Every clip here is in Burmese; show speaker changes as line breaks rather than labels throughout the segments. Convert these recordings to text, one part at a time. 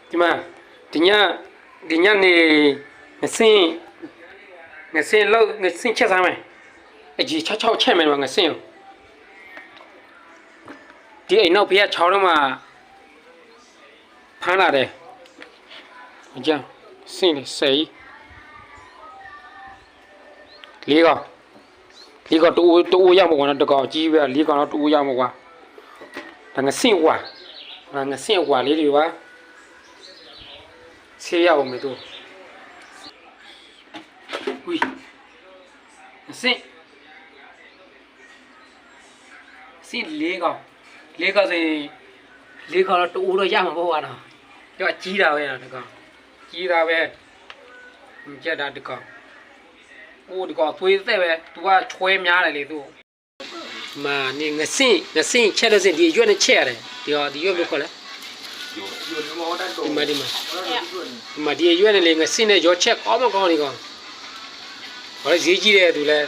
ဒီမှာဒီညနေငစင်းလောက်ငစင်းချက်စားမယ်အကြီး6ချက်မယ်ငစင်းဒီအိမ်နောက်ဖေး6တော့မှဖမ်းလာတယ်အကျန်းစင်းလေးစိတ်လေးကတူရမှာကွာတကောင်ကြီးပဲလေးကောင်တော့တူရမှာကွာဒါငစင်းကွာငစင်းကွာလေးတွေပါဆေးရအောင်မယ်သူဝီငစင်းလေးကောင်ဆိုရင်လေးကောင်တော့တူတော့ရမှာပေါ့ကွာတော့တော့ကြီးတာပဲတကောင်ကြီးတာပဲကြက်တာတကောင်โอ้ဒီကောင်သွေးသက်ပဲ तू ကချွဲများတယ်လေ तू မာနေငစင်းချက်လို့စင်ဒီရွက်နဲ့ချက်ရတယ်ဒီရွက်ဘယ်လိုခေါ်လဲဒီမှာဒီရွက်နဲ့လေငစင်းနဲ့ရောချက်ကောင်းမကောင်းဒီကောင်ဘာလဲဈေးကြီးတယ် तू လဲ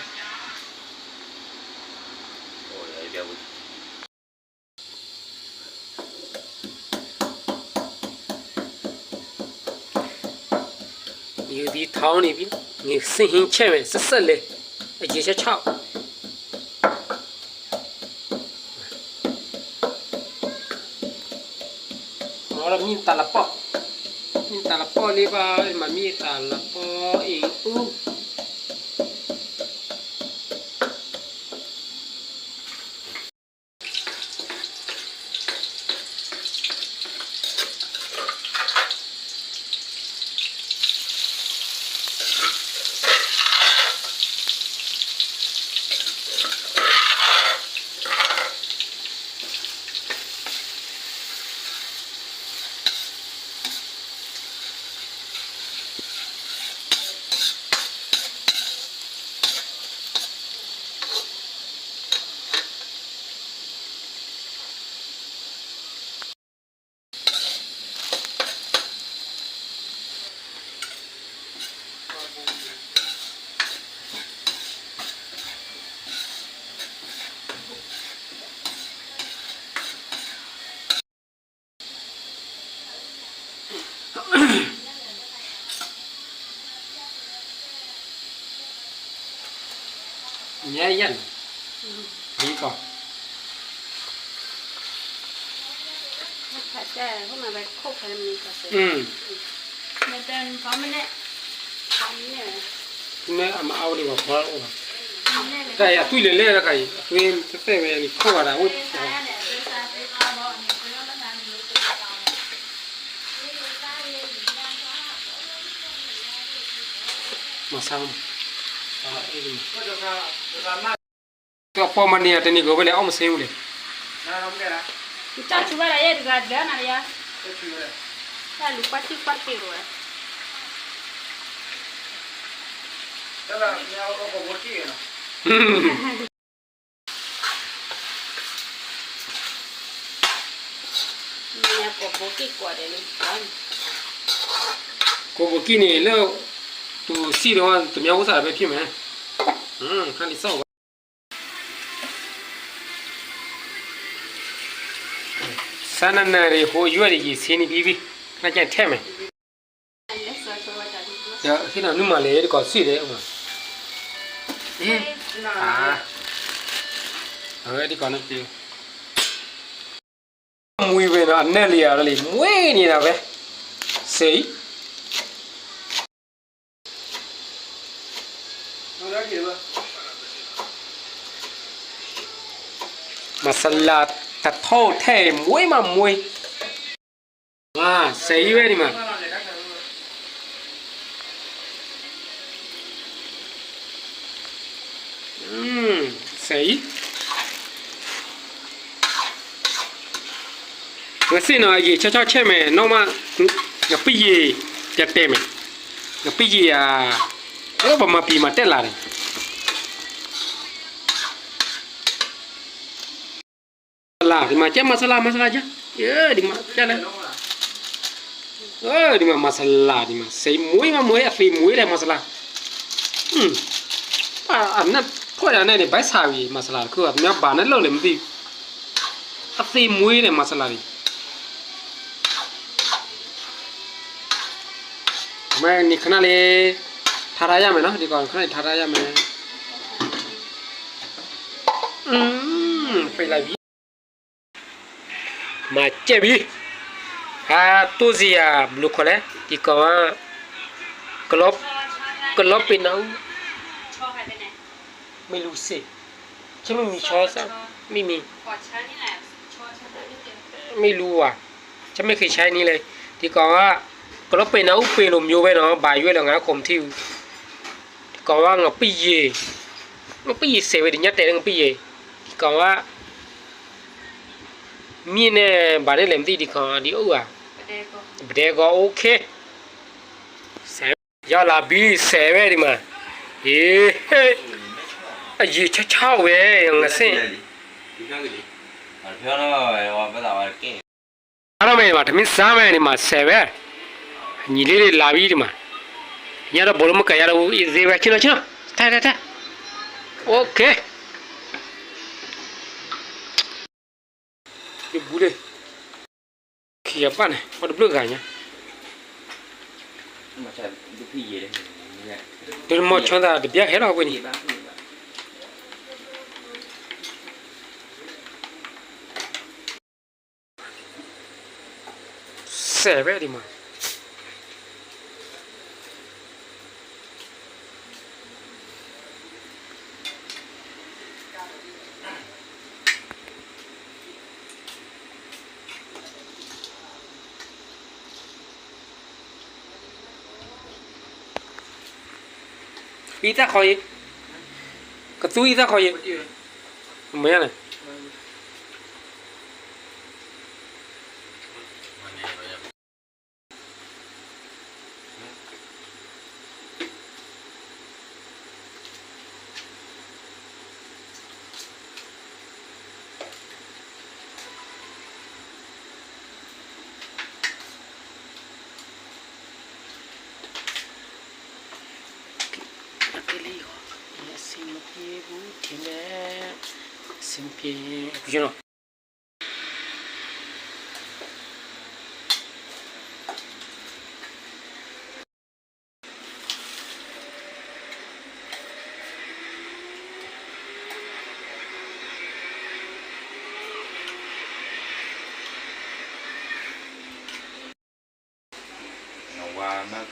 ဒီထောင်းနေပြီငစင်းဟင်းချက်မယ်ဆက်လေအကြီးချက်6ahora minta la po le va mamita la po y nhẹ dần đi con
hôm nay khô phải mình có sự nên tên có mấy nè
nè mà ao đi vào khó cái à tuy lên là cái tuy cái về khô vào đâu mà sao cái phong mani ở trên này có phải là ông xem đi
chắc chú bảo là gì được rồi đấy này ya là lúc bắt rồi
đó là nhau có một chi à
nhà có bố kí quả đấy luôn
có một cái này là tu xí đó tụi nhau có sao phải phim mà khăn đi sau sáng nay thì hồi dưới thì xin đi đi nó chạy theo mày dạ khi nào nhưng mà lấy có xí đấy ông à đi còn nó kêu mùi về nó ăn nè liền là liền muối như nào vậy xí masala thật thô thể muối mà muối à xí vậy đi mà xí cái gì nói gì cho che mày nó mà gặp cái gì đẹp đẹp mày gặp cái gì à ơ mà pì mà tết là này thì mà chém masala chứ đi mà chém này đi mà masala đi mà xấy muối mà muối phi muối đây masala ăn nó thôi là này để bái xào gì masala cứ ăn nhau bán nó lâu lên gì phi muối này masala đi မဲနိခဏလေးထားရရမယ်နော်ဒီကောင်ခဏထားရရမယ်ပိတ်လိုက်ပြီမကြက်ပြီဟာတူစီယာဘလူးခေါ်လဲဒီကောင်ကကလော့ပင်နော်
ชอบใครไปไหน
ไม่รู้สิฉันไม่มีช้อนสักไม่มี
ขอฉันนี่แหละชอบฉันไม่เจอ
ไม่รู้อ่ะฉันไม่เคยใช้นี่เลยဒီကောင်ကလော့ပင်နော်ပင်လိုမျိုးပဲနော်ဘာရွေးလဲငါခုံထီဒီကောင်ကငါပြည့်ငါပြည့်စေဝဲညက်တဲ့ငါပြည့်ဒီကောင်ကမြင်းနဲ့ဗာနဲ့လည်းမသိဒီကောင်ဒီအုပ်อ่ะ
ไปเด็กก็
ဘယ်ကောโอเคဆယ်ရလာပြီဆယ်ပဲဒီမှာဟေးအကြီးချောက်ပဲငါစင်
ဒီပြောကြည့်ပြောတော့ဟောပတ်တာပါကဲ
အားတော့မယ်ဒီမှာသမင်းစားမယ်ဒီမှာဆယ်ပဲညီလေးတွေလာပြီဒီမှာညတော့ဘောလုံးမကရတော့ဘူးအေးသေးပဲချင်းတော့ထားโอเคဒီဘူးလေခီရပန်းဘာလို့ဘလို့ကညာ
မချက်ဒီပြည့်ရတယ်
ဒီမောချွန်တာတပြက်ခဲတော့ကိုကြီးဆယ်ပဲဒီမှာ伊在可以，个注意在可以，没了。不行了。
哇，那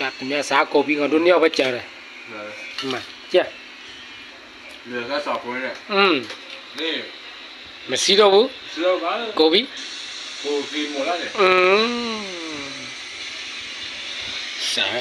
ဒါတည်းစားကော်ဖီကတော့နှစ်ယောက်ပဲကြားတယ်မှန်ကြက် လေကစားခွင့်နဲ့နေ
မရှိတော့ဘူး
စတော့က
ကော်ဖီ
ကိုဖီမောလာတယ်
စား